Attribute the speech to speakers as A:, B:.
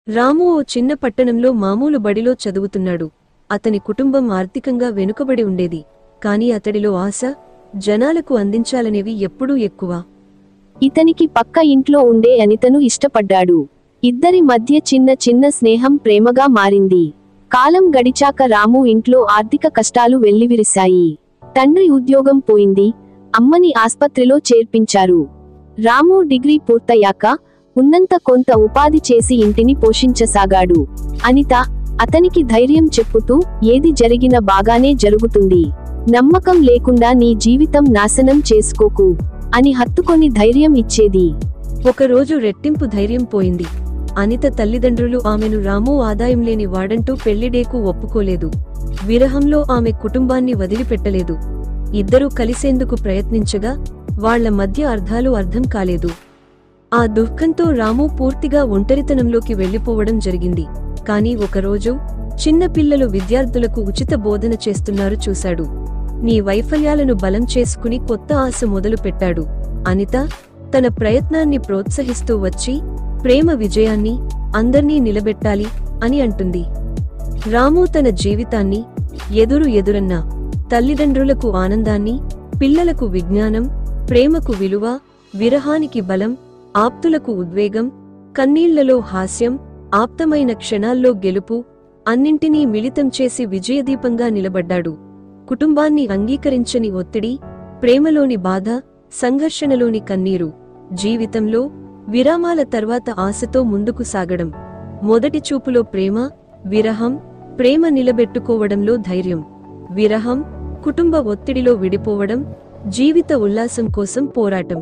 A: రాము ఓ చిన్న పట్టణంలో మామూలు బడిలో చదువుతున్నాడు. అతని కుటుంబం ఆర్థికంగా వెనుకబడి ఉండేది. కాని అతడిలో ఆశ, జనాలకు అందించాలనేవి ఎప్పుడూ ఎక్కువ.
B: ఇతనికి పక్క ఇంట్లో ఉండే అనితను ఇష్టపడ్డాడు. ఇద్దరి మధ్య చిన్న చిన్న స్నేహం ప్రేమగా మారింది. కాలం గడిచాక రాము ఇంట్లో ఆర్థిక కష్టాలు వెల్లివిరిశాయి. తండ్రి ఉద్యోగం పోయింది, అమ్మని ఆస్పత్రిలో చేర్పించారు. రాము డిగ్రీ పూర్తయ్యాక ఉన్నంత కొంత ఉపాధి చేసి ఇంటిని పోషించసాగాడు. అనిత అతనికి ధైర్యం చెప్పుతూ, ఏది జరిగినా బాగానే జరుగుతుంది, నమ్మకం లేకుండా నీ జీవితం నాశనం చేసుకోకు అని హత్తుకొని ధైర్యం ఇచ్చేది.
A: ఒకరోజు రెట్టింపు ధైర్యం పోయింది. అనిత తల్లిదండ్రులు ఆమెను రాము ఆదాయం లేని వాడంటూ పెళ్లిడేకు ఒప్పుకోలేదు. విరహంలో ఆమె కుటుంబాన్ని వదిలిపెట్టలేదు. ఇద్దరూ కలిసేందుకు ప్రయత్నించగా వాళ్ల మధ్య అర్థాలు అర్థం కాలేదు. ఆ దుఃఖంతో రాము పూర్తిగా ఒంటరితనంలోకి వెళ్లిపోవడం జరిగింది. కాని ఒకరోజు చిన్నపిల్లలు విద్యార్థులకు ఉచిత బోధన చేస్తున్నారు చూశాడు. నీ వైఫల్యాలను బలం చేసుకుని కొత్త ఆశ మొదలు పెట్టాడు. అనిత తన ప్రయత్నాన్ని ప్రోత్సహిస్తూ వచ్చి, ప్రేమ విజయాన్ని అందర్నీ నిలబెట్టాలి అని అంటుంది. రాము తన జీవితాన్ని ఎదురన్నా తల్లిదండ్రులకు ఆనందాన్ని, పిల్లలకు విజ్ఞానం, ప్రేమకు విలువ, విరహానికి బలం, ఆప్తులకు ఉద్వేగం, కన్నీళ్లలో హాస్యం, ఆప్తమైన క్షణాల్లో గెలుపు, అన్నింటినీ మిళితం చేసి విజయదీపంగా నిలబడ్డాడు. కుటుంబాన్ని అంగీకరించని ఒత్తిడి, ప్రేమలోని బాధ, సంఘర్షణలోని కన్నీరు, జీవితంలో విరామాల తర్వాత ఆశతో ముందుకు సాగడం, మొదటి చూపులో ప్రేమ, విరహం, ప్రేమ నిలబెట్టుకోవడంలో ధైర్యం, విరహం, కుటుంబ ఒత్తిడిలో విడిపోవడం, జీవిత ఉల్లాసం కోసం పోరాటం.